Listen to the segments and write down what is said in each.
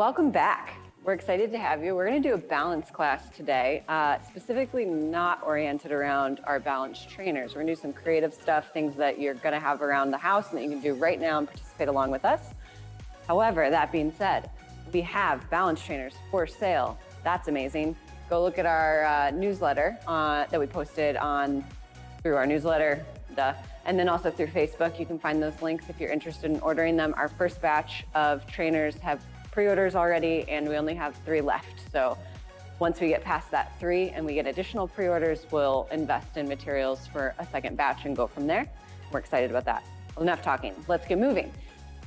Welcome back. We're excited to have you. We're going to do a balance class today, specifically not oriented around our balance trainers. We're going to do some creative stuff, things that you're going to have around the house and that you can do right now and participate along with us. However, that being said, we have balance trainers for sale. That's amazing. Go look at our newsletter that we posted through our newsletter, and then also through Facebook. You can find those links if you're interested in ordering them. Our first batch of trainers have pre-orders already, and we only have 3 left. So once we get past that 3 and we get additional pre-orders, we'll invest in materials for a second batch and go from there. We're excited about that. Well, enough talking, let's get moving.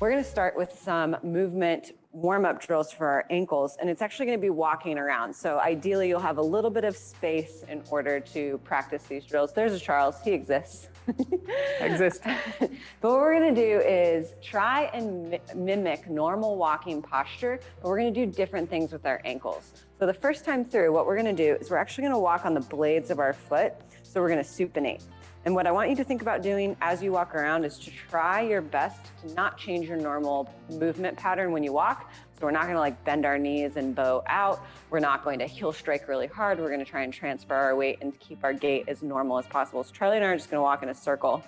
We're gonna start with some movement warm-up drills for our ankles, and it's actually gonna be walking around. So ideally you'll have a little bit of space in order to practice these drills. There's a Charles, he exists. I exist. But what we're gonna do is try and mimic normal walking posture, but we're gonna do different things with our ankles. So the first time through, what we're gonna do is we're actually gonna walk on the blades of our foot. So we're gonna supinate. And what I want you to think about doing as you walk around is to try your best to not change your normal movement pattern when you walk. So we're not gonna like bend our knees and bow out. We're not going to heel strike really hard. We're gonna try and transfer our weight and keep our gait as normal as possible. So Charlie and I are just gonna walk in a circle,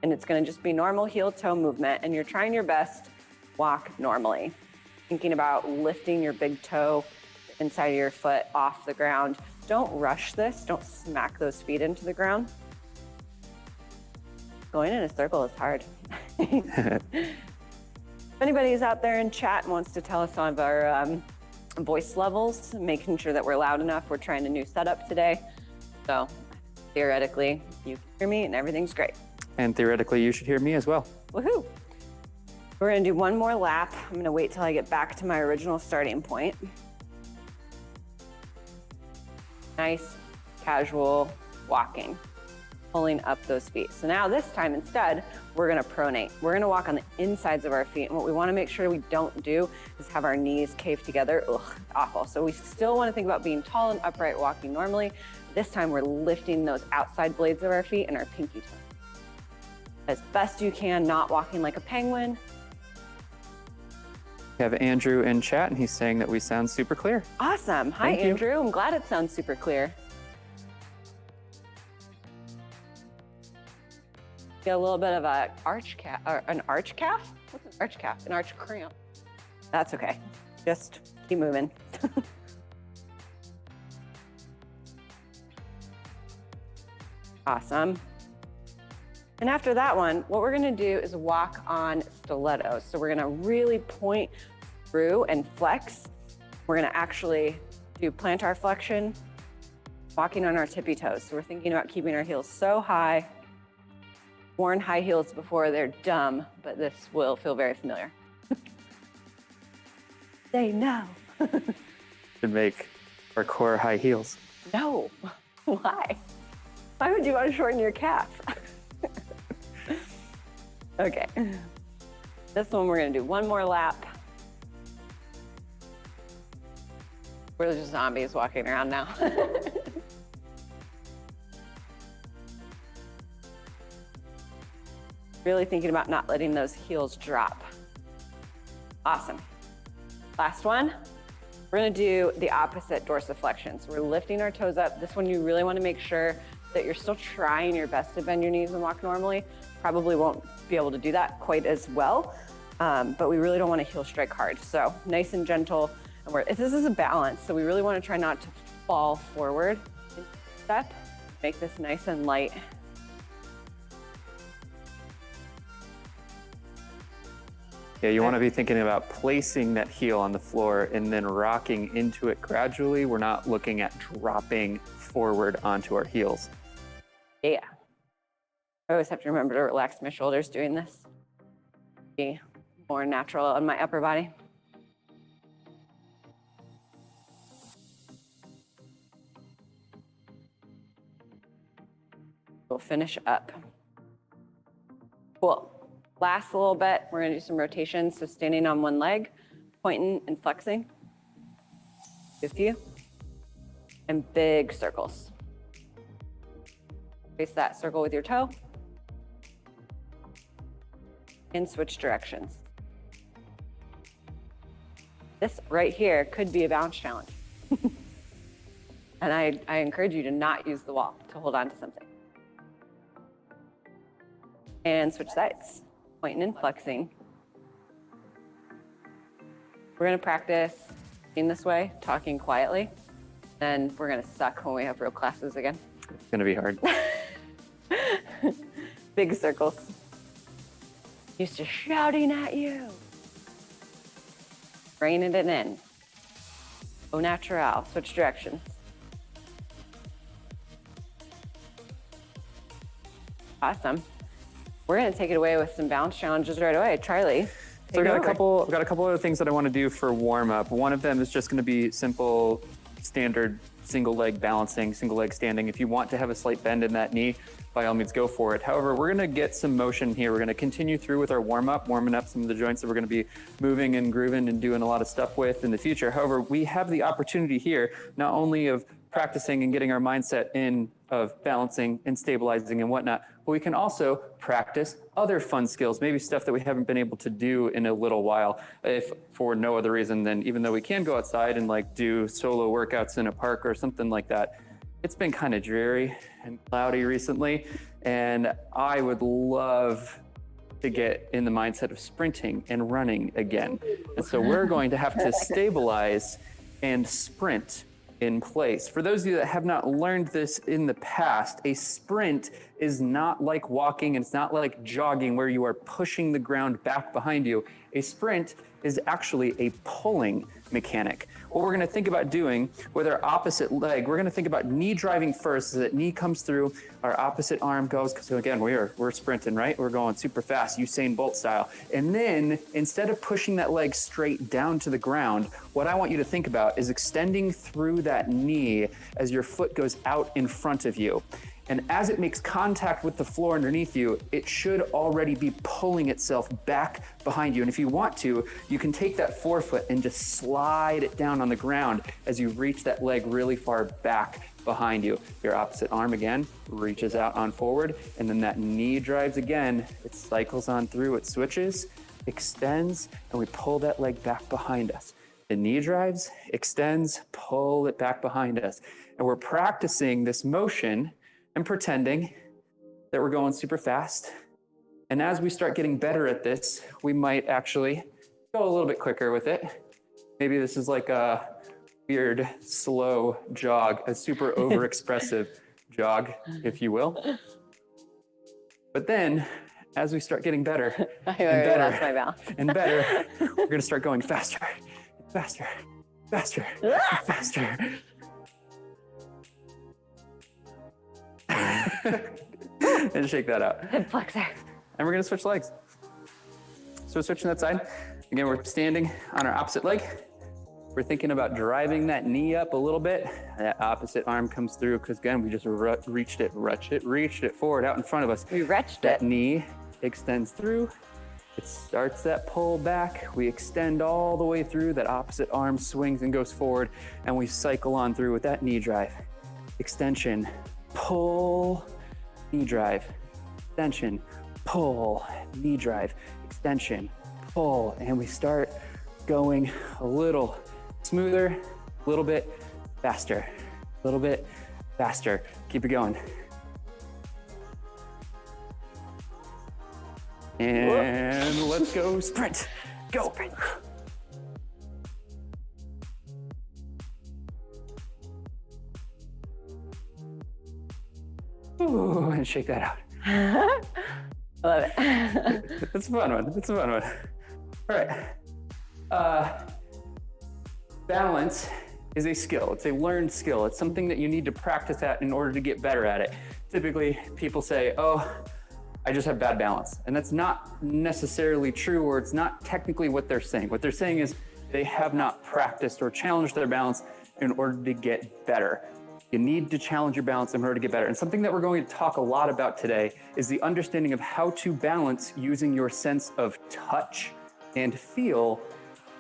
and it's gonna just be normal heel toe movement, and you're trying your best, walk normally. Thinking about lifting your big toe inside of your foot off the ground. Don't rush this, don't smack those feet into the ground. Going in a circle is hard. If anybody's out there in chat and wants to tell us some of our voice levels, making sure that we're loud enough, we're trying a new setup today. So theoretically, you can hear me and everything's great. And theoretically, you should hear me as well. Woohoo! We're gonna do one more lap. I'm gonna wait till I get back to my original starting point. Nice, casual walking. Pulling up those feet. So now this time instead, we're gonna pronate. We're gonna walk on the insides of our feet. And what we wanna make sure we don't do is have our knees cave together. Ugh, awful. So we still wanna think about being tall and upright, walking normally. This time we're lifting those outside blades of our feet and our pinky toe. As best you can, not walking like a penguin. We have Andrew in chat, and he's saying that we sound super clear. Awesome. Hi, Thank you. Andrew. I'm glad it sounds super clear. Get a little bit of an arch calf, or an arch calf? What's an arch calf? An arch cramp. That's okay. Just keep moving. Awesome. And after that one, what we're gonna do is walk on stilettos. So we're gonna really point through and flex. We're gonna actually do plantar flexion, walking on our tippy toes. So we're thinking about keeping our heels so high. Worn high heels before, they're dumb, but this will feel very familiar. They know. Should make parkour high heels. No, why? Why would you want to shorten your calf? Okay, this one we're gonna do one more lap. We're just zombies walking around now. Really thinking about not letting those heels drop. Awesome. Last one, we're gonna do the opposite dorsiflexion. So we're lifting our toes up. This one you really wanna make sure that you're still trying your best to bend your knees and walk normally. Probably won't be able to do that quite as well, but we really don't wanna heel strike hard. So nice and gentle, and this is a balance, so we really wanna try not to fall forward. Step, make this nice and light. Yeah, you want to be thinking about placing that heel on the floor and then rocking into it gradually. We're not looking at dropping forward onto our heels. Yeah. I always have to remember to relax my shoulders doing this. Be more natural on my upper body. We'll finish up. Cool. Last little bit, we're gonna do some rotations. So standing on one leg, pointing and flexing. A few. And big circles. Trace that circle with your toe. And switch directions. This right here could be a balance challenge. And I encourage you to not use the wall to hold on to something. And switch sides, pointing and flexing. We're gonna practice in this way, talking quietly. Then we're gonna suck when we have real classes again. It's gonna be hard. Big circles. Used to shouting at you. Reining it in. Au naturel, switch directions. Awesome. We're gonna take it away with some balance challenges right away. Charlie, So I've got a couple other things that I want to do for warm up. One of them is just going to be simple, standard single leg balancing, single leg standing. If you want to have a slight bend in that knee, by all means go for it. However, we're going to get some motion here. We're going to continue through with our warm up, warming up some of the joints that we're going to be moving and grooving and doing a lot of stuff with in the future. However, we have the opportunity here not only of practicing and getting our mindset in of balancing and stabilizing and whatnot, but we can also practice other fun skills, maybe stuff that we haven't been able to do in a little while, if for no other reason than even though we can go outside and like do solo workouts in a park or something like that. It's been kind of dreary and cloudy recently, and I would love to get in the mindset of sprinting and running again. And so we're going to have to stabilize and sprint in place. For those of you that have not learned this in the past, a sprint is not like walking, and it's not like jogging where you are pushing the ground back behind you. A sprint is actually a pulling mechanic. What we're gonna think about doing with our opposite leg, we're gonna think about knee driving first, so that knee comes through, our opposite arm goes, so again, we're sprinting, right? We're going super fast, Usain Bolt style. And then instead of pushing that leg straight down to the ground, what I want you to think about is extending through that knee as your foot goes out in front of you. And as it makes contact with the floor underneath you, it should already be pulling itself back behind you. And if you want to, you can take that forefoot and just slide it down on the ground as you reach that leg really far back behind you. Your opposite arm again reaches out on forward, and then that knee drives again. It cycles on through, it switches, extends, and we pull that leg back behind us. The knee drives, extends, pull it back behind us. And we're practicing this motion and pretending that we're going super fast. And as we start getting better at this, we might actually go a little bit quicker with it. Maybe this is like a weird, slow jog, a super overexpressive jog, if you will. But then, as we start getting better I already lost my balance. and better, we're gonna start going faster, faster, faster, faster. And shake that out. Hip flexor. And we're gonna switch legs. So we're switching that side. Again, we're standing on our opposite leg. We're thinking about driving that knee up a little bit. That opposite arm comes through, because again, we just reached it forward out in front of us. We retched That it. knee extends through. It starts that pull back. We extend all the way through. That opposite arm swings and goes forward, and we cycle on through with that knee drive. Extension, pull, knee drive, extension, pull, knee drive, extension, pull, and we start going a little smoother, a little bit faster, a little bit faster. Keep it going. And let's go sprint. Go. Sprint. Ooh, and shake that out. I love it. It's a fun one. It's a fun one. All right. Balance is a skill. It's a learned skill. It's something that you need to practice at in order to get better at it. Typically, people say, oh, I just have bad balance. And that's not necessarily true, or it's not technically what they're saying. What they're saying is they have not practiced or challenged their balance in order to get better. You need to challenge your balance in order to get better. And something that we're going to talk a lot about today is the understanding of how to balance using your sense of touch and feel,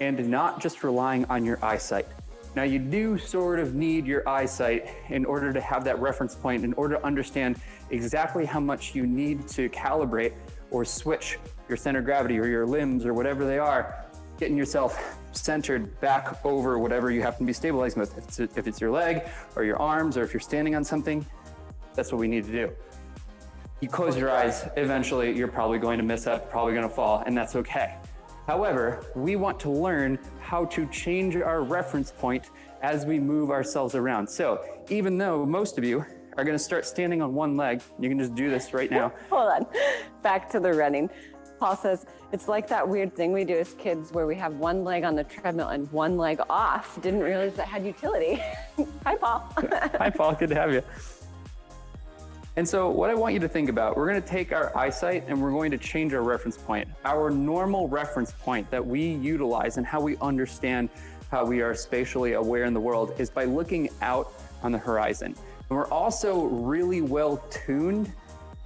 and not just relying on your eyesight. Now, you do sort of need your eyesight in order to have that reference point, in order to understand exactly how much you need to calibrate or switch your center of gravity or your limbs or whatever they are getting yourself centered back over whatever you happen to be stabilizing with. If it's your leg or your arms, or if you're standing on something, that's what we need to do. You close your eyes, eventually you're probably going to mess up, probably going to fall, and that's okay. However, we want to learn how to change our reference point as we move ourselves around. So even though most of you are going to start standing on one leg, you can just do this right now. Hold on, back to the running. Paul says, it's like that weird thing we do as kids where we have one leg on the treadmill and one leg off. Didn't realize that had utility. Hi, Paul. Hi, Paul, good to have you. And so what I want you to think about, we're going to take our eyesight and we're going to change our reference point. Our normal reference point that we utilize and how we understand how we are spatially aware in the world is by looking out on the horizon. And we're also really well tuned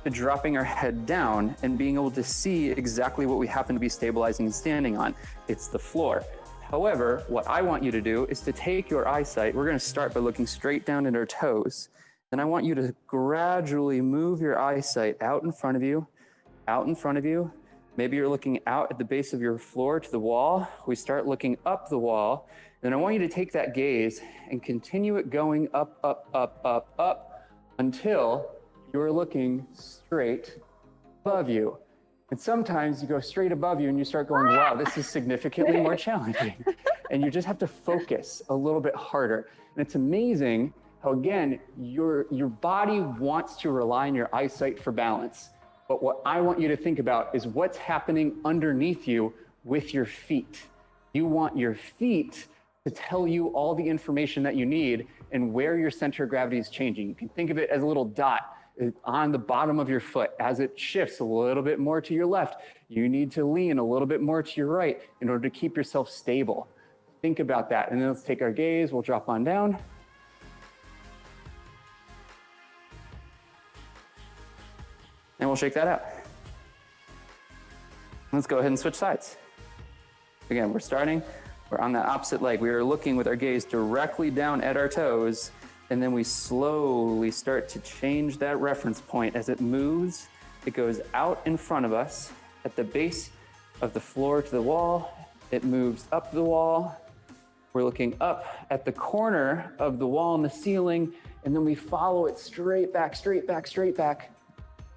to dropping our head down and being able to see exactly what we happen to be stabilizing and standing on. It's the floor. However, what I want you to do is to take your eyesight. We're going to start by looking straight down at our toes. Then I want you to gradually move your eyesight out in front of you, out in front of you. Maybe you're looking out at the base of your floor to the wall. We start looking up the wall. Then I want you to take that gaze and continue it going up, up, up, up, up until you're looking straight above you. And sometimes you go straight above you and you start going, wow, this is significantly more challenging. And you just have to focus a little bit harder. And it's amazing how, again, your body wants to rely on your eyesight for balance. But what I want you to think about is what's happening underneath you with your feet. You want your feet to tell you all the information that you need and where your center of gravity is changing. You can think of it as a little dot on the bottom of your foot. As it shifts a little bit more to your left, you need to lean a little bit more to your right in order to keep yourself stable. Think about that. And then let's take our gaze, we'll drop on down. And we'll shake that out. Let's go ahead and switch sides. Again, we're on that opposite leg. We are looking with our gaze directly down at our toes, and then we slowly start to change that reference point. As it moves, it goes out in front of us at the base of the floor to the wall. It moves up the wall. We're looking up at the corner of the wall and the ceiling, and then we follow it straight back, straight back, straight back,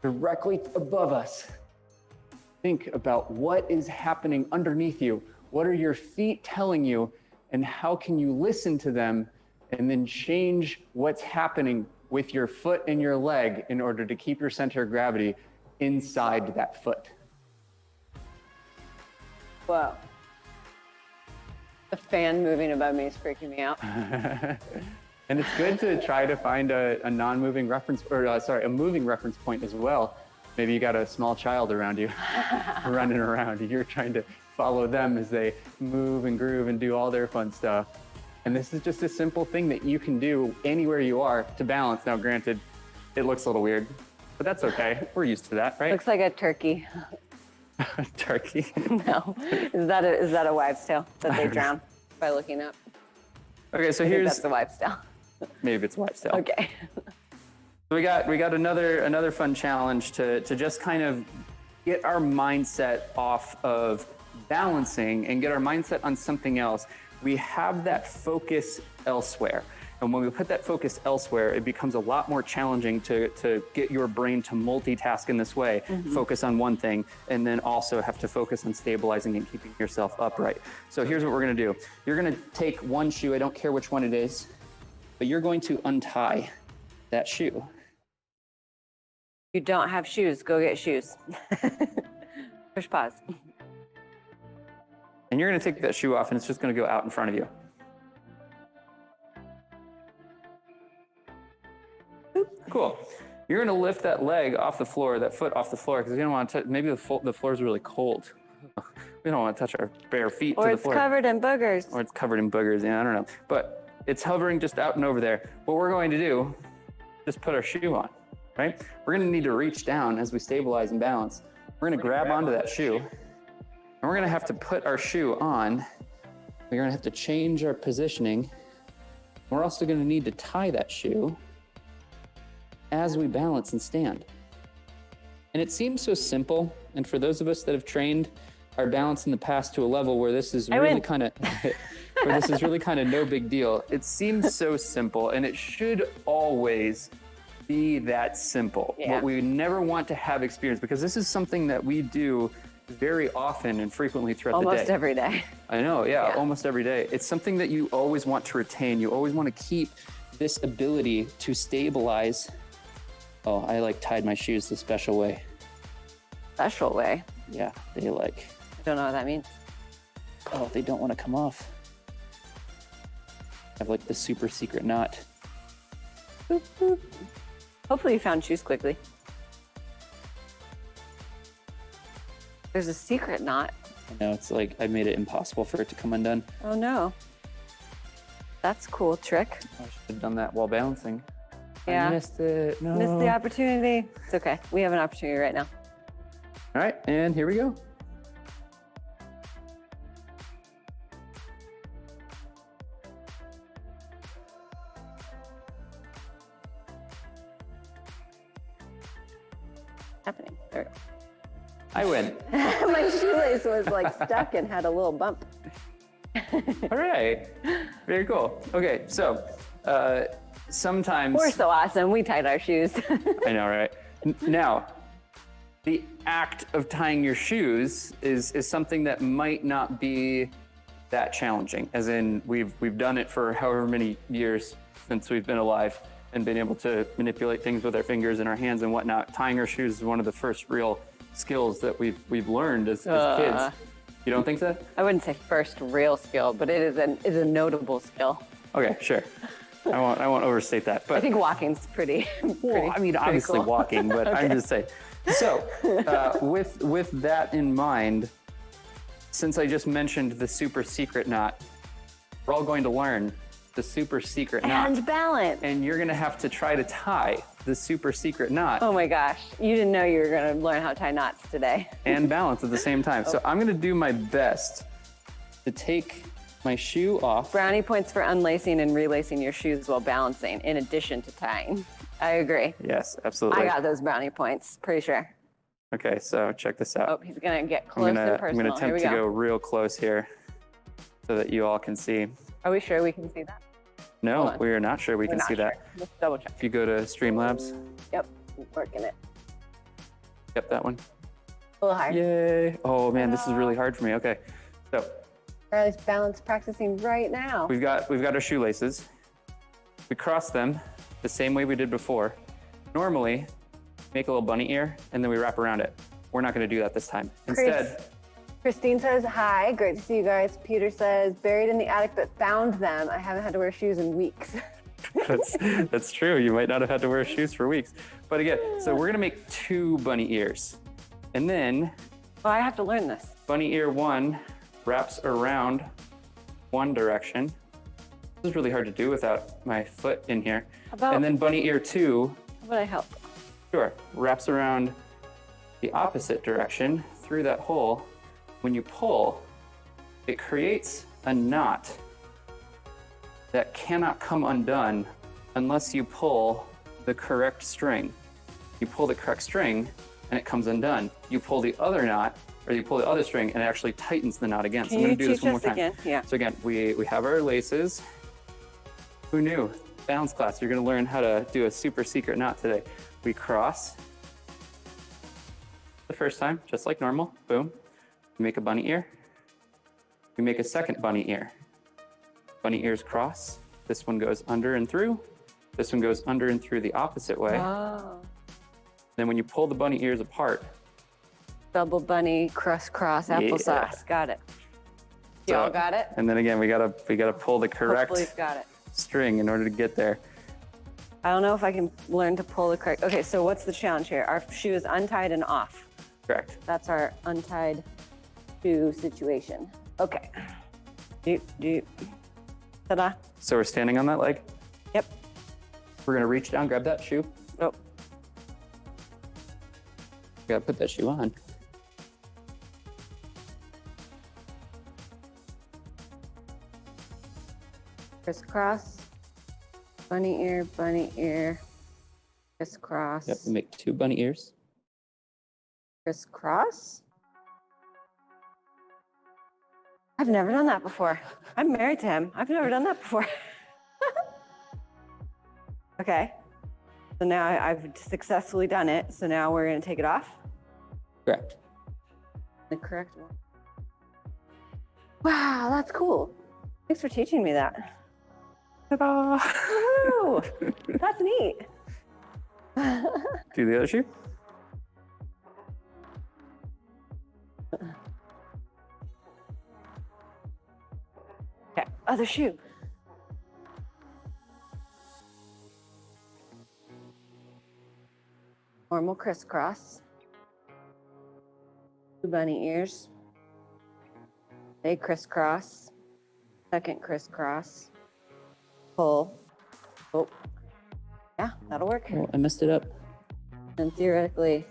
directly above us. Think about what is happening underneath you. What are your feet telling you, and how can you listen to them and then change what's happening with your foot and your leg in order to keep your center of gravity inside that foot? Whoa. The fan moving above me is freaking me out. And it's good to try to find a non-moving reference, or a moving reference point as well. Maybe you got a small child around you running around and you're trying to follow them as they move and groove and do all their fun stuff. And this is just a simple thing that you can do anywhere you are to balance. Now, granted, it looks a little weird, but that's okay. We're used to that, right? Looks like a turkey. Turkey? No. Is that a wives' tale that they drown by looking up? Okay, so That's the wives' tale. Maybe it's wives' tale. Okay. We got another fun challenge to just kind of get our mindset off of balancing and get our mindset on something else. We have that focus elsewhere. And when we put that focus elsewhere, it becomes a lot more challenging to get your brain to multitask in this way, focus on one thing, and then also have to focus on stabilizing and keeping yourself upright. So here's what we're gonna do. You're gonna take one shoe, I don't care which one it is, but you're going to untie that shoe. You don't have shoes, go get shoes. Push pause. And you're gonna take that shoe off and it's just gonna go out in front of you. Cool. You're gonna lift that leg off the floor, that foot off the floor, because you don't want to touch, maybe the floor is really cold. We don't want to touch our bare feet to the floor. Or it's covered in boogers. Or it's covered in boogers, yeah, I don't know. But it's hovering just out and over there. What we're going to do, just put our shoe on, right? We're gonna need to reach down as we stabilize and balance. We're gonna grab onto that shoe, and we're gonna have to put our shoe on. We're gonna have to change our positioning. We're also gonna need to tie that shoe as we balance and stand. And it seems so simple, and for those of us that have trained our balance in the past to a level where this is I really win. kind of where this is really kind of no big deal. It seems so simple, and it should always be that simple. Yeah. What we never want to have experience, because this is something that we do very often and frequently throughout the day. Almost every day. I know, yeah, almost every day. It's something that you always want to retain. You always want to keep this ability to stabilize. Oh, I like tied my shoes the special way. Special way. Yeah, they like, I don't know what that means. oh, they don't want to come off. I have like the super secret knot. Boop, boop. Hopefully you found shoes quickly. There's a secret knot. I know, it's like I made it impossible for it to come undone. Oh no. That's a cool trick. I should have done that while balancing. Yeah. I missed it. No. Missed the opportunity. It's okay. We have an opportunity right now. All right, and here we go. Happening. There we go. I win. My shoelace was like stuck and had a little bump. All right. Very cool. Okay, so sometimes. We're so awesome. We tied our shoes. I know, right? Now, the act of tying your shoes is something that might not be that challenging. As in, we've done it for however many years since we've been alive and been able to manipulate things with our fingers and our hands and whatnot. Tying our shoes is one of the first real skills that we've learned as kids. You don't think so? I wouldn't say first real skill, but it is a notable skill. Okay, sure. I won't overstate that. But I think walking's pretty. well, I mean, obviously cool. walking, but I'm just saying. So, with that in mind, since I just mentioned the super secret knot, we're all going to learn the super secret knot. And balance. And you're going to have to try to tie the super secret knot Oh my gosh. You didn't know you were going to learn how to tie knots today. and balance at the same time. So I'm going to do my best to take my shoe off. Brownie points for unlacing and relacing your shoes while balancing, in addition to tying. I agree. Yes, absolutely. I got those brownie points, pretty sure. Okay, so check this out. Oh, he's going to get close and I'm personal. going to attempt to go real close here so that you all can see. Are we sure we can see that? Hold No, on. we are not sure we can We're not see sure. that. Let's double check. If you go to Streamlabs, Yep, working it. yep, that one. A little higher. Yay. Oh man, this is really hard for me. Okay, so Riley's balance practicing right now. we've got our shoelaces. We cross them the same way we did before. Normally, make a little bunny ear and then we wrap around it. We're not going to do that this time. Instead, Christine says, hi, great to see you guys. Peter says, buried in the attic but found them. I haven't had to wear shoes in weeks. that's true. You might not have had to wear shoes for weeks. But again, so we're going to make 2 bunny ears. And then Oh, I have to learn this. bunny ear 1 wraps around one direction. This is really hard to do without my foot in here. About- And then bunny ear 2, How about I help? sure, wraps around the opposite direction through that hole. When you pull, it creates a knot that cannot come undone unless you pull the correct string. You pull the correct string and it comes undone. You pull the other knot, or you pull the other string and it actually tightens the knot again. So Can I'm gonna you do this teach one more us time. again? Yeah. So again, we have our laces. Who knew? Balance class, you're gonna learn how to do a super secret knot today. We cross the first time, just like normal, boom. We make a bunny ear. We make a second bunny ear. Bunny ears cross. This one goes under and through. This one goes under and through the opposite way. Oh. Then when you pull the bunny ears apart, Double bunny, cross, applesauce. Got it. You So- all got it? and then again, we gotta pull the correct Hopefully you've got it. string in order to get there. I don't know if I can learn to pull the correct. Okay, so what's the challenge here? Our shoe is untied and off. Correct. That's our untied shoe situation. Okay. Doop, doop. Ta-da. So we're standing on that leg. Yep. We're gonna reach down, grab that shoe. Oh, We gotta put that shoe on. crisscross. Bunny ear, crisscross. Yep, we make 2 bunny ears. Crisscross. I've never done that before. I'm married to him. I've never done that before. Okay. So now I've successfully done it. So now we're going to take it off. Correct. The correct one. Wow, that's cool. Thanks for teaching me that. Ta-da! Woo! That's neat. Do the other shoe. Okay, other shoe. Normal crisscross. 2 bunny ears. A crisscross. Second crisscross. Pull. Oh. Yeah, that'll work. Oh, I messed it up. And theoretically,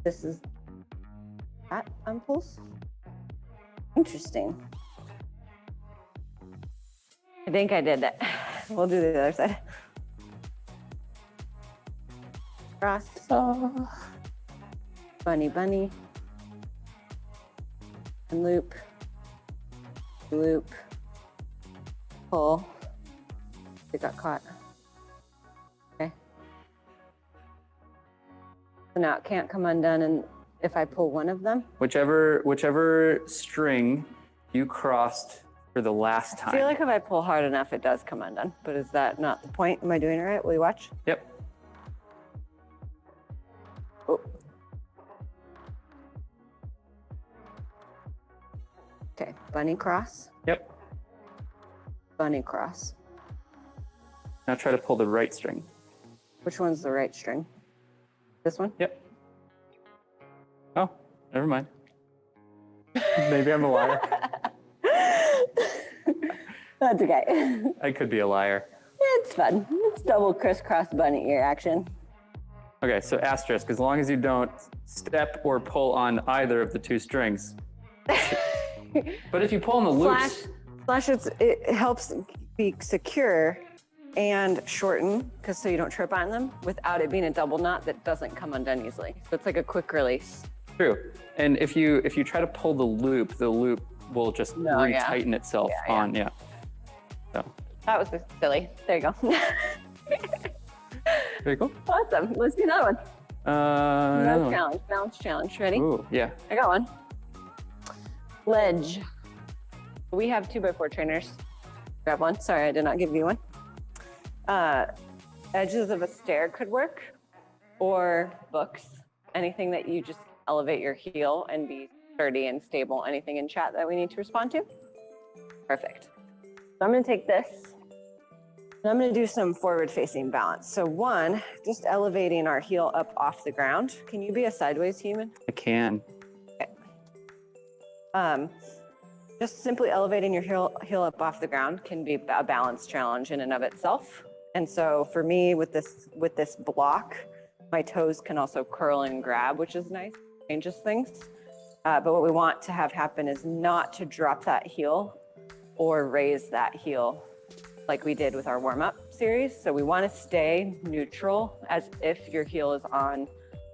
this is that unpulse. Interesting. I think I did that. We'll do the other side. Cross. Oh. Bunny, bunny. And loop. Loop. Pull. It got caught. Okay. So now it can't come undone, and if I pull one of them. Whichever string you crossed for the last time. I feel like if I pull hard enough, it does come undone. But is that not the point? Am I doing it right? Will you watch? Yep. Oh. Okay, bunny cross, Yep. bunny cross. Now try to pull the right string. Which one's the right string? This one? Yep. Oh, never mind. Maybe I'm a liar. That's okay. I could be a liar. It's fun. It's double crisscross bunny ear action. Okay, so asterisk, as long as you don't step or pull on either of the 2 strings. But if you pull on the loops. Slash it helps be secure and shorten, because so you don't trip on them without it being a double knot that doesn't come undone easily. So it's like a quick release. True. And if you try to pull the loop will just retighten itself on, yeah. So. That was silly. There you go. Very cool. Awesome. Let's do another one. Balance challenge. Ready? Ooh, yeah. I got one. Ledge. We have 2x4 trainers. Grab one. Sorry, I did not give you one. Edges of a stair could work, or books. Anything that you just elevate your heel and be sturdy and stable. Anything in chat that we need to respond to? Perfect. So I'm going to take this. And I'm going to do some forward-facing balance. So one, just elevating our heel up off the ground. Can you be a sideways human? I can. Okay. Just simply elevating your heel up off the ground can be a balance challenge in and of itself. And so for me, with this block, my toes can also curl and grab, which is nice. Changes things. But what we want to have happen is not to drop that heel or raise that heel like we did with our warm-up series. So we want to stay neutral, as if your heel is on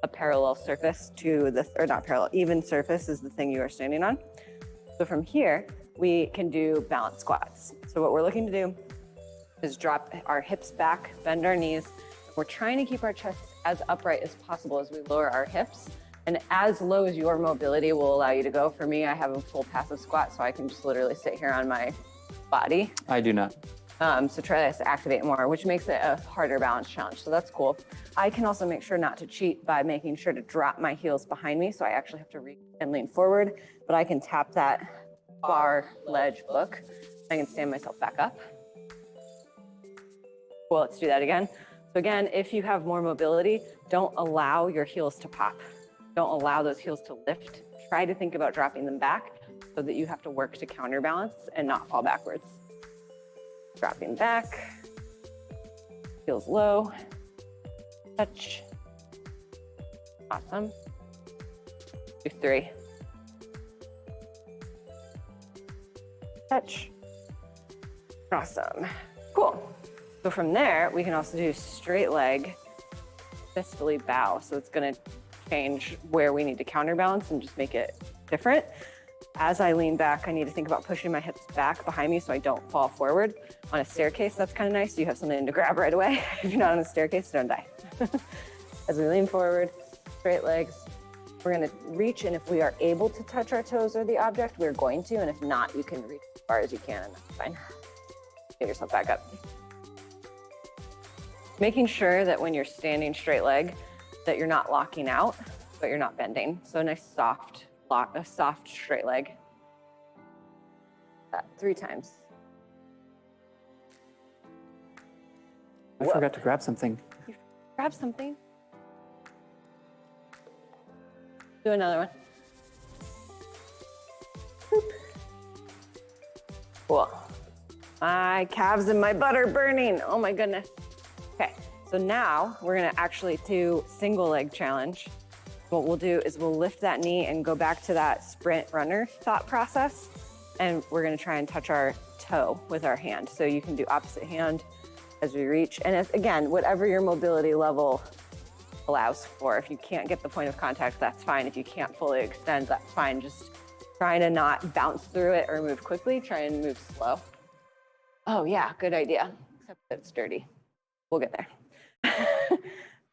a parallel surface to the, or not parallel, even surface is the thing you are standing on. So from here, we can do balance squats. So what we're looking to do is drop our hips back, bend our knees. We're trying to keep our chest as upright as possible as we lower our hips. And as low as your mobility will allow you to go. For me, I have a full passive squat, so I can just literally sit here on my body. I do not. So try this to activate more, which makes it a harder balance challenge. So that's cool. I can also make sure not to cheat by making sure to drop my heels behind me. So I actually have to reach and lean forward, but I can tap that bar ledge book. I can stand myself back up. Cool, let's do that again. So again, if you have more mobility, don't allow your heels to pop. Don't allow those heels to lift. Try to think about dropping them back so that you have to work to counterbalance and not fall backwards. Dropping back, heels low, touch. Awesome. Do 3. Touch. Awesome. Cool. So from there, we can also do straight leg, fistfully bow. So it's going to change where we need to counterbalance and just make it different. as I lean back, I need to think about pushing my hips back behind me so I don't fall forward. On a staircase, that's kind of nice. You have something to grab right away. If you're not on a staircase, don't die. As we lean forward, straight legs, we're gonna reach, and if we are able to touch our toes or the object, we're going to, and if not, you can reach as far as you can, and that's fine. Get yourself back up. Making sure that when you're standing straight leg, that you're not locking out, but you're not bending. So a nice soft lock, a soft straight leg. 3 times. I forgot to grab something. Grab something. Do another one. Boop. Cool. My calves and my butt are burning. Oh my goodness. Okay, so now we're gonna actually do single leg challenge. What we'll do is we'll lift that knee and go back to that sprint runner thought process. And we're gonna try and touch our toe with our hand. So you can do opposite hand as we reach. And as, again, whatever your mobility level allows for. If you can't get the point of contact, that's fine. If you can't fully extend, that's fine. Just trying to not bounce through it or move quickly, try and move slow. Oh yeah, good idea, except that it's dirty. We'll get there.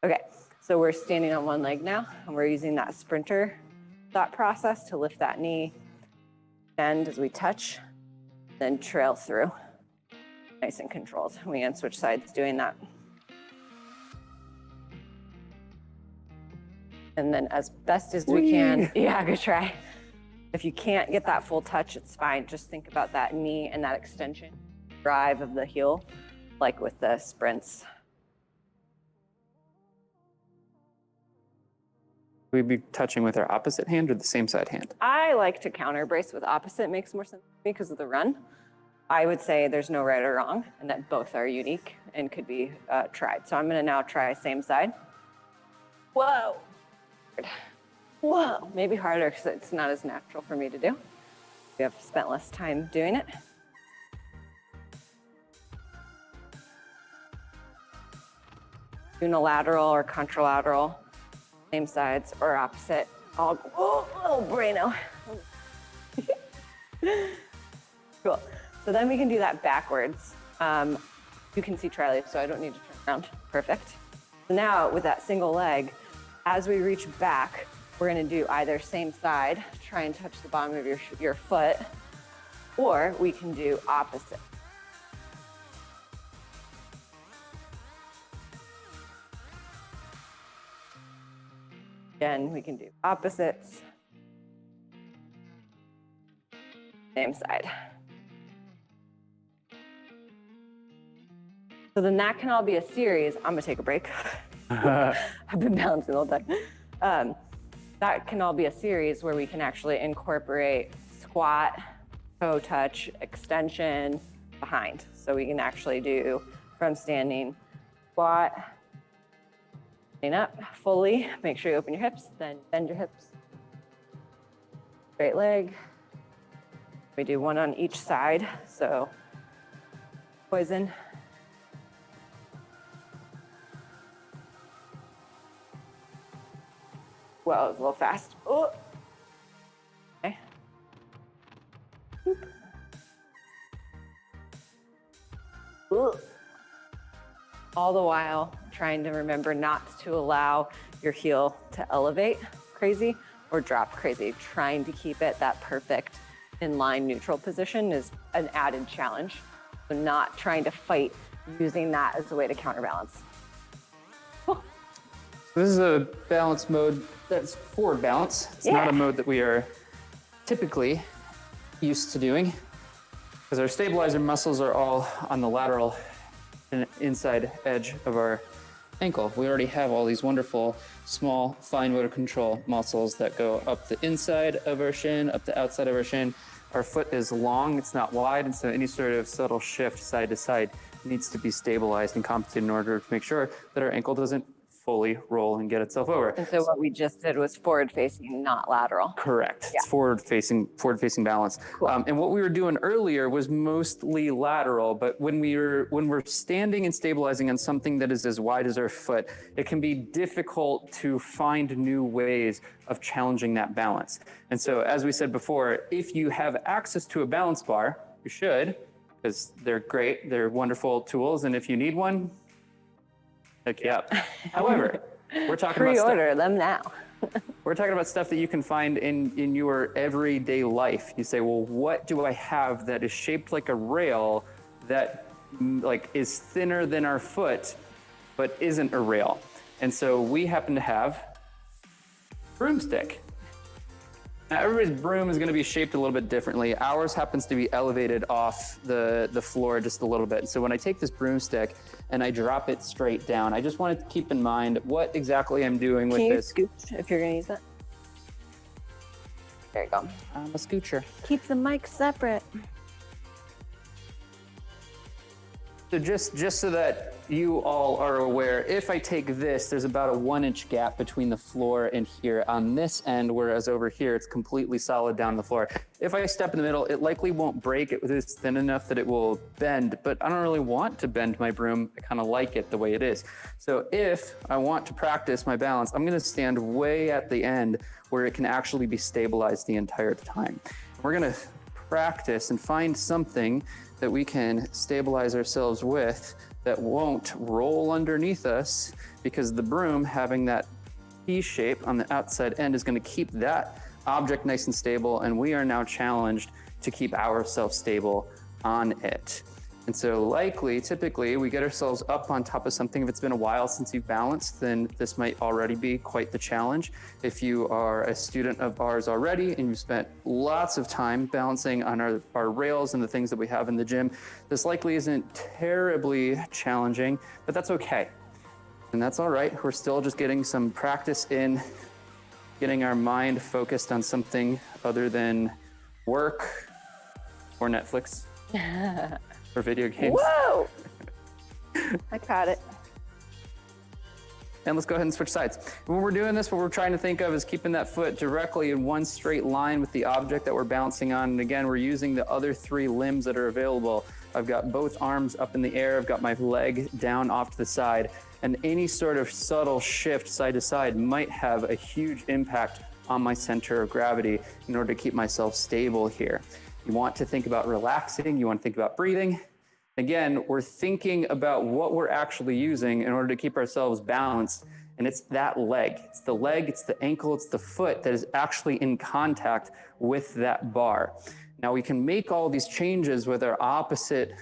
Okay, so we're standing on one leg now, and we're using that sprinter thought process to lift that knee, bend as we touch, then trail through. Nice and controlled. We can switch sides doing that. And then as best as we can, yeah, good try. If you can't get that full touch, it's fine. Just think about that knee and that extension, drive of the heel, like with the sprints. We'd be touching with our opposite hand or the same side hand? I like to counter brace with opposite, makes more sense to me because of the run. I would say there's no right or wrong and that both are unique and could be tried. So I'm gonna now try same side. Whoa. Whoa, maybe harder because it's not as natural for me to do. We have spent less time doing it. Unilateral or contralateral, same sides or opposite. All, oh, Brano. Cool. So then we can do that backwards. You can see Charlie, so I don't need to turn around. Perfect. So now with that single leg, as we reach back, we're gonna do either same side, try and touch the bottom of your foot, or we can do opposite. Again, we can do opposites. Same side. So then that can all be a series. I'm gonna take a break. I've been balancing all the time. That can all be a series where we can actually incorporate squat, toe touch, extension, behind. So we can actually do from standing, squat, stand up fully. Make sure you open your hips, then bend your hips. Straight leg. We do one on each side. So poison. Well, it was a little fast. Oh. Okay. Ooh. All the while trying to remember not to allow your heel to elevate crazy or drop crazy. Trying to keep it that perfect inline neutral position is an added challenge. So not trying to fight using that as a way to counterbalance. Cool. This is a balance mode that's forward balance. It's not a mode that we are typically used to doing because our stabilizer muscles are all on the lateral and inside edge of our ankle. We already have all these wonderful, small, fine motor control muscles that go up the inside of our shin, up the outside of our shin. Our foot is long, it's not wide, and so any sort of subtle shift side to side needs to be stabilized and compensated in order to make sure that our ankle doesn't fully roll and get itself over. And so what we just did was forward facing, not lateral. Correct. Yeah. It's forward facing balance. Cool. And what we were doing earlier was mostly lateral, but when we're standing and stabilizing on something that is as wide as our foot, it can be difficult to find new ways of challenging that balance. And so, as we said before, if you have access to a balance bar, you should, because they're great, they're wonderful tools, and if you need one, hook you up. However, we're talking about Pre-order them now. we're talking about stuff that you can find in your everyday life. You say, well, what do I have that is shaped like a rail that like is thinner than our foot, but isn't a rail? And so we happen to have broomstick. Now, everybody's broom is going to be shaped a little bit differently. Ours happens to be elevated off the floor just a little bit. So when I take this broomstick and I drop it straight down, I just want to keep in mind what exactly I'm doing with this. Can you scooch if you're going to use it? There you go. I'm a scoocher. Keep the mic separate. So just so that you all are aware, if I take this, there's about a 1-inch gap between the floor and here on this end, whereas over here, it's completely solid down the floor. If I step in the middle, it likely won't break. It is thin enough that it will bend, but I don't really want to bend my broom. I kind of like it the way it is. So if I want to practice my balance, I'm gonna stand way at the end where it can actually be stabilized the entire time. We're gonna practice and find something that we can stabilize ourselves with that won't roll underneath us, because the broom having that T shape on the outside end is going to keep that object nice and stable, and we are now challenged to keep ourselves stable on it. And so typically, we get ourselves up on top of something. If it's been a while since you've balanced, then this might already be quite the challenge. If you are a student of ours already and you've spent lots of time balancing on our rails and the things that we have in the gym, this likely isn't terribly challenging, but that's okay. And that's all right. We're still just getting some practice in getting our mind focused on something other than work or Netflix. Or video games. Whoa! I caught it. And let's go ahead and switch sides. When we're doing this, what we're trying to think of is keeping that foot directly in one straight line with the object that we're bouncing on. And again, we're using the other 3 limbs that are available. I've got both arms up in the air. I've got my leg down off to the side. And any sort of subtle shift side to side might have a huge impact on my center of gravity in order to keep myself stable here. You want to think about relaxing. You want to think about breathing. Again, we're thinking about what we're actually using in order to keep ourselves balanced. And it's that leg. It's the leg, it's the ankle, it's the foot that is actually in contact with that bar. Now we can make all these changes with our opposite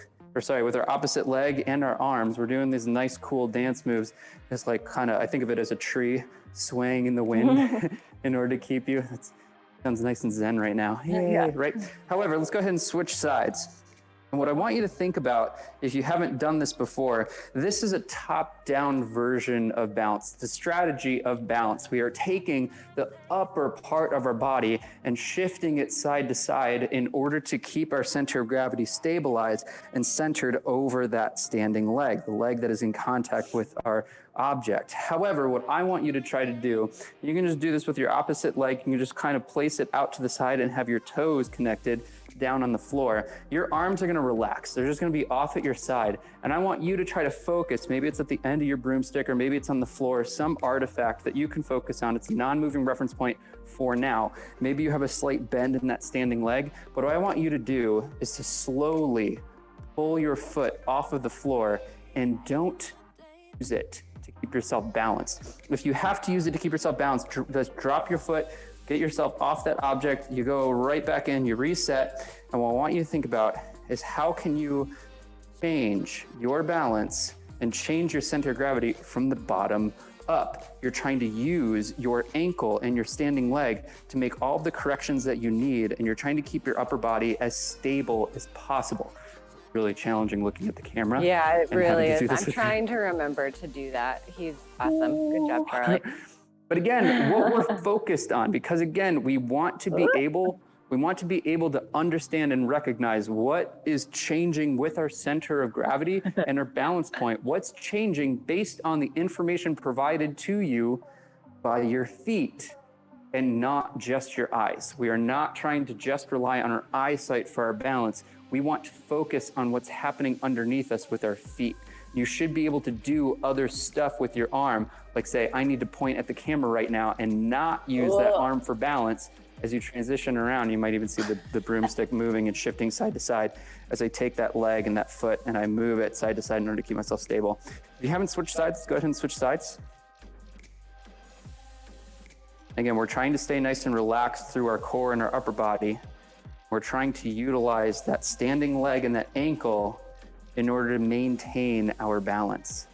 leg and our arms. We're doing these nice, cool dance moves. It's like I think of it as a tree swaying in the wind in order to keep you. Sounds nice and zen right now. Yeah. Right? However, let's go ahead and switch sides. And what I want you to think about, if you haven't done this before, this is a top-down version of balance, the strategy of balance. We are taking the upper part of our body and shifting it side to side in order to keep our center of gravity stabilized and centered over that standing leg, the leg that is in contact with our object. However, what I want you to try to do, you can just do this with your opposite leg. You can just kind of place it out to the side and have your toes connected down on the floor. Your arms are going to relax. They're just going to be off at your side. And I want you to try to focus. Maybe it's at the end of your broomstick, or maybe it's on the floor, some artifact that you can focus on. It's a non-moving reference point for now. Maybe you have a slight bend in that standing leg. But what I want you to do is to slowly pull your foot off of the floor and don't use it to keep yourself balanced. If you have to use it to keep yourself balanced, just drop your foot, get yourself off that object, you go right back in, you reset. And what I want you to think about is how can you change your balance and change your center of gravity from the bottom up. You're trying to use your ankle and your standing leg to make all the corrections that you need, and you're trying to keep your upper body as stable as possible. Really challenging looking at the camera. Yeah, it really is. I'm trying to remember to do that. He's awesome. Good job, Charlie. But again, what we're focused on, because again, we want to be able We want to be able to understand and recognize what is changing with our center of gravity and our balance point. What's changing based on the information provided to you by your feet and not just your eyes. We are not trying to just rely on our eyesight for our balance. We want to focus on what's happening underneath us with our feet. You should be able to do other stuff with your arm, like say, I need to point at the camera right now and not use that arm for balance. As you transition around, you might even see the broomstick moving and shifting side to side as I take that leg and that foot and I move it side to side in order to keep myself stable. If you haven't switched sides, go ahead and switch sides. Again, we're trying to stay nice and relaxed through our core and our upper body. We're trying to utilize that standing leg and that ankle in order to maintain our balance.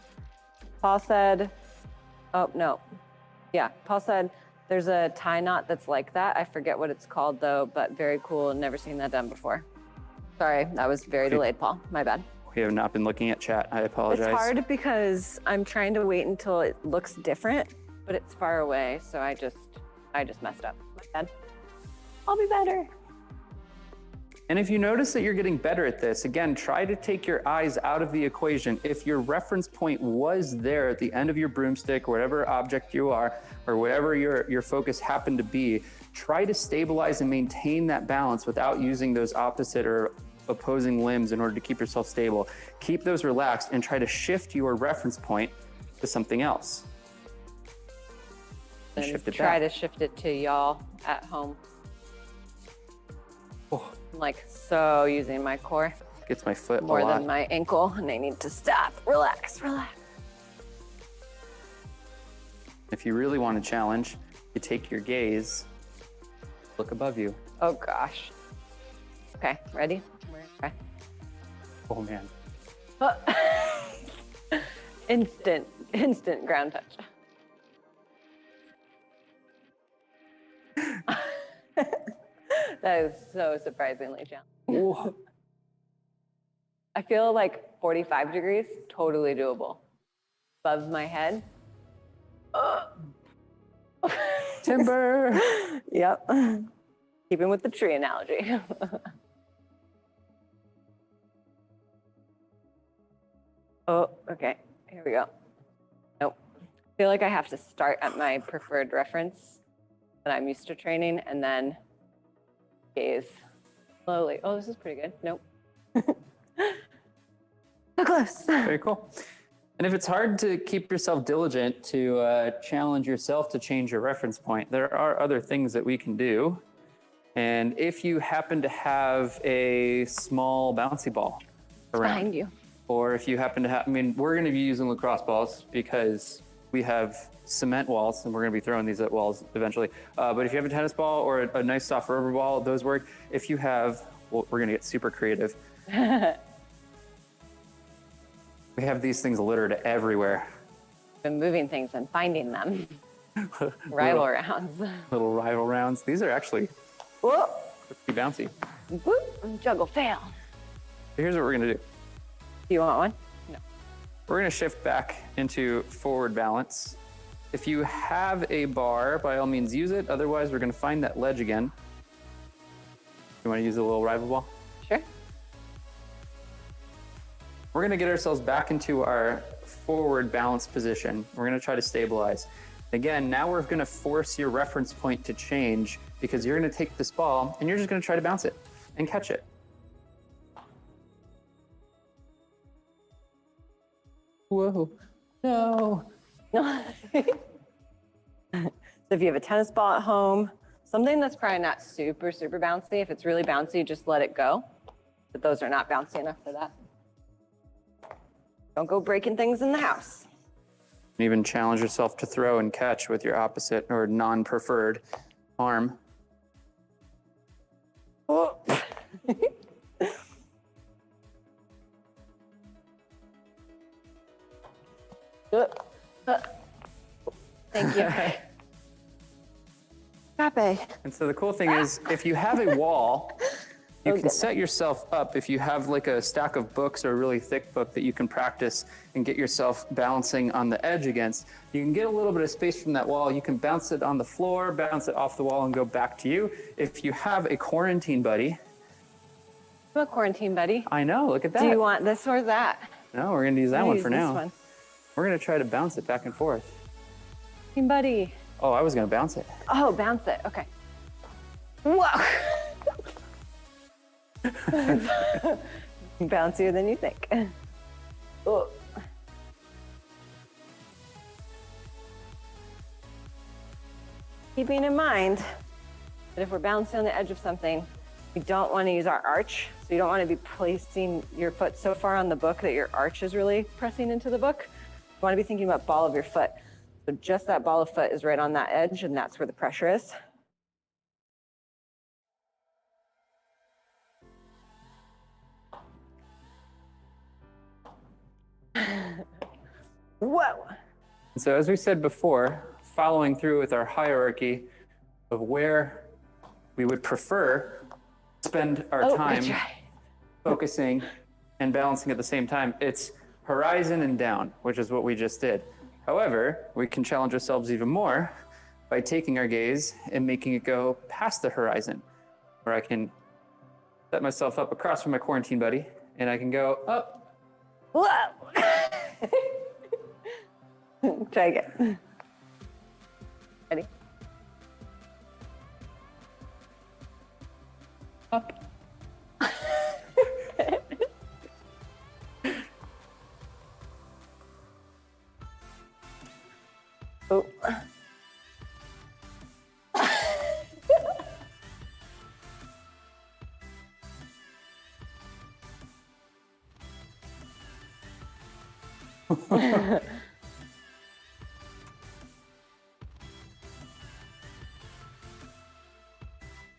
Paul said, oh, no. Yeah, Paul said, there's a tie knot that's like that. I forget what it's called though, but very cool. Never seen that done before. Sorry, that was very delayed, Paul. My bad. We have not been looking at chat. I apologize. It's hard because I'm trying to wait until it looks different, but it's far away. So I just messed up. My bad. I'll be better. And if you notice that you're getting better at this, again, try to take your eyes out of the equation. If your reference point was there at the end of your broomstick, whatever object you are, or whatever your focus happened to be, try to stabilize and maintain that balance without using those opposite or opposing limbs in order to keep yourself stable. Keep those relaxed and try to shift your reference point to something else. And shift it try back. to shift it to y'all at home. Oh, I'm like so using my core gets my foot more a lot. than my ankle, and I need to stop. Relax, relax. If you really want to challenge, you take your gaze, look above you. Oh gosh. Okay, ready? Okay. Oh man. Instant ground touch. That is so surprisingly challenging. Whoa. I feel like 45 degrees, totally doable. Above my head. Timber. Yep. Keeping with the tree analogy. Oh, okay. Here we go. Nope. I feel like I have to start at my preferred reference that I'm used to training and then gaze slowly. Oh, this is pretty good. Nope. So close. Very cool. And if it's hard to keep yourself diligent to challenge yourself to change your reference point, there are other things that we can do. And if you happen to have a small bouncy ball around, Behind you. or if you happen to have, I mean, we're going to be using lacrosse balls because we have cement walls and we're going to be throwing these at walls eventually. But if you have a tennis ball or a nice soft rubber ball, those work. If you have, well, we're going to get super creative. We have these things littered everywhere. Been moving things and finding them. Rival rounds. Little rival rounds. These are actually Whoop, pretty bouncy. whoop, juggle fail. Here's what we're going to do. Do you want one? No. We're going to shift back into forward balance. If you have a bar, by all means use it. Otherwise, we're going to find that ledge again. You want to use a little rival ball? Sure. We're going to get ourselves back into our forward balance position. We're going to try to stabilize. Again, now we're going to force your reference point to change because you're going to take this ball and you're just going to try to bounce it and catch it. Whoa, no. So if you have a tennis ball at home, something that's probably not super, super bouncy, if it's really bouncy, just let it go. But those are not bouncy enough for that. Don't go breaking things in the house. And even challenge yourself to throw and catch with your opposite or non-preferred arm. Oh. Thank you. Happy. And so the cool thing is, if you have a wall You can set yourself up if you have like a stack of books or a really thick book that you can practice and get yourself balancing on the edge against. You can get a little bit of space from that wall. You can bounce it on the floor, bounce it off the wall, and go back to you. If you have a quarantine buddy. I'm a quarantine buddy. I know, look at that. Do you want this or that? No, we're gonna use that one for now. One. We're gonna try to bounce it back and forth. Quarantine buddy. Oh, I was gonna bounce it. Oh, bounce it, okay. Whoa. Bouncier than you think. Oh. Keeping in mind that if we're bouncing on the edge of something, we don't want to use our arch. So you don't want to be placing your foot so far on the book that your arch is really pressing into the book. You want to be thinking about ball of your foot. So just that ball of foot is right on that edge, and that's where the pressure is. Whoa. So as we said before, following through with our hierarchy of where we would prefer to spend our time focusing and balancing at the same time, it's horizon and down, which is what we just did. However, we can challenge ourselves even more by taking our gaze and making it go past the horizon, where I can set myself up across from my quarantine buddy, and I can go up. Whoa. Try again. Ready? Up. Oh.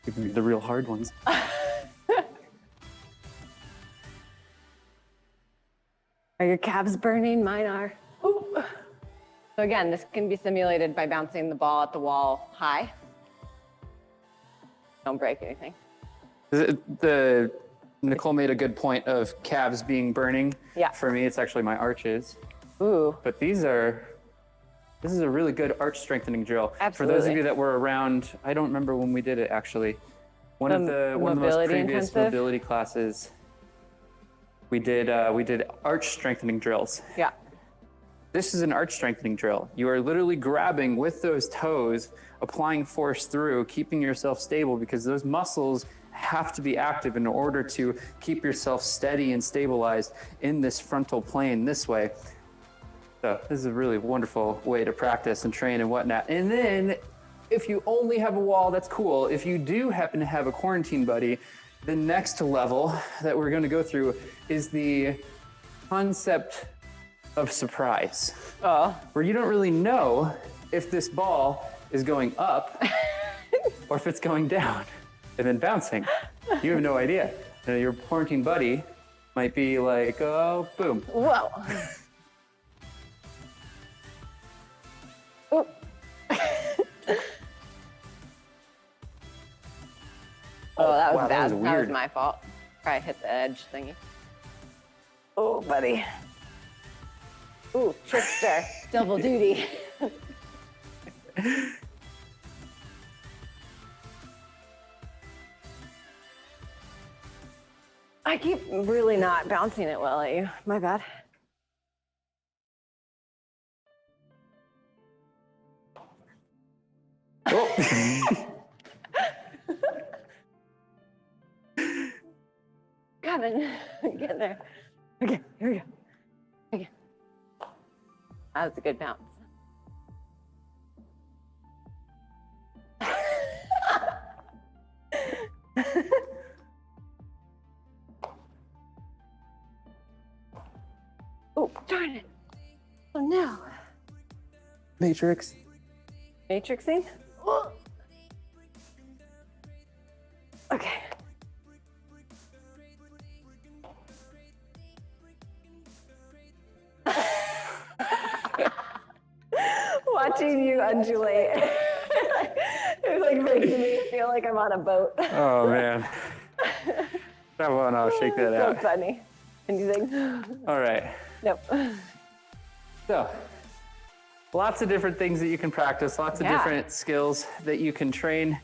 Give me the real hard ones. Are your calves burning? Mine are. Ooh. So again, this can be simulated by bouncing the ball at the wall high. Don't break anything. Nicole made a good point of calves being burning. Yeah. For me, it's actually my arches. Ooh. But this is a really good arch strengthening drill. Absolutely. For those of you that were around, I don't remember when we did it actually. One of the most previous mobility classes, we did arch strengthening drills. Yeah. This is an arch strengthening drill. You are literally grabbing with those toes, applying force through, keeping yourself stable, because those muscles have to be active in order to keep yourself steady and stabilized in this frontal plane this way. So this is a really wonderful way to practice and train and whatnot. And then if you only have a wall, that's cool. If you do happen to have a quarantine buddy, the next level that we're going to go through is the concept of surprise. Where you don't really know if this ball is going up or if it's going down and then bouncing. You have no idea. And your quarantine buddy might be like, oh, boom. Whoa. Ooh. Oh, that was wow, bad. That was weird. That was my fault. Probably hit the edge thingy. Oh, buddy. Ooh, trickster. Double duty. I keep really not bouncing it well at you. My bad. Oh. Coming. Get there. Okay, here we go. Okay. That was a good bounce. Oh, darn it. Oh no. Matrix. Matrixing? Oh. Okay. Watching you undulate. It was like making me feel like I'm on a boat. Oh man. Come on, I'll shake that So out. funny. Anything? All right. Nope. So, lots of different things that you can practice, lots of Yeah. different skills that you can train,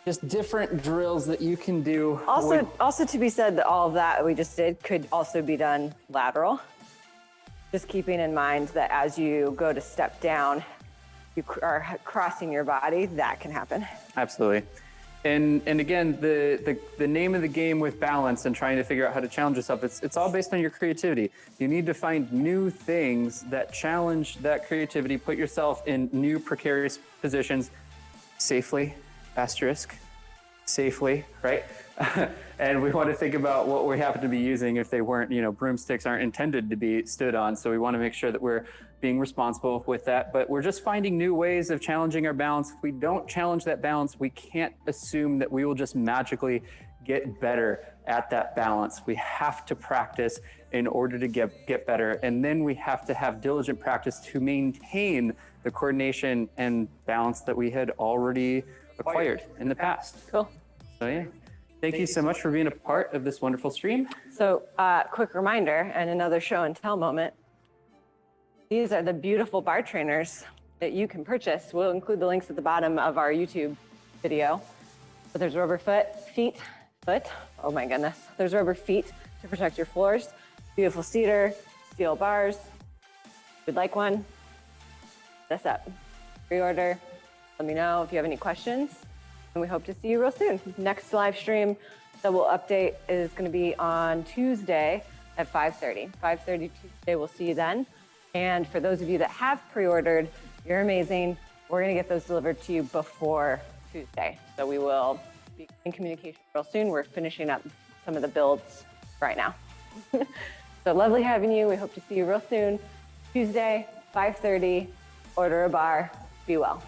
just different drills that you can do. Also to be said that all of that we just did could also be done lateral. Just keeping in mind that as you go to step down, you are crossing your body, that can happen. Absolutely. And again, the name of the game with balance and trying to figure out how to challenge yourself, it's all based on your creativity. You need to find new things that challenge that creativity, put yourself in new precarious positions safely, asterisk, safely, right? And we want to think about what we happen to be using if they weren't, broomsticks aren't intended to be stood on. So we want to make sure that we're being responsible with that, but we're just finding new ways of challenging our balance. If we don't challenge that balance, we can't assume that we will just magically get better at that balance. We have to practice in order to get better. And then we have to have diligent practice to maintain the coordination and balance that we had already acquired in the past. Cool. So yeah, thank you so much for being a part of this wonderful stream. So quick reminder and another show and tell moment. These are the beautiful bar trainers that you can purchase. We'll include the links at the bottom of our YouTube video. But there's rubber foot, oh my goodness. There's rubber feet to protect your floors. Beautiful cedar, steel bars. If you'd like one, this up. Pre-order, let me know if you have any questions. And we hope to see you real soon. Next live stream that we'll update is gonna be on Tuesday at 5:30. 5:30 Tuesday, we'll see you then. And for those of you that have pre-ordered, you're amazing. We're gonna get those delivered to you before Tuesday. So we will be in communication real soon. We're finishing up some of the builds right now. So lovely having you. We hope to see you real soon. Tuesday, 5:30, order a bar, be well.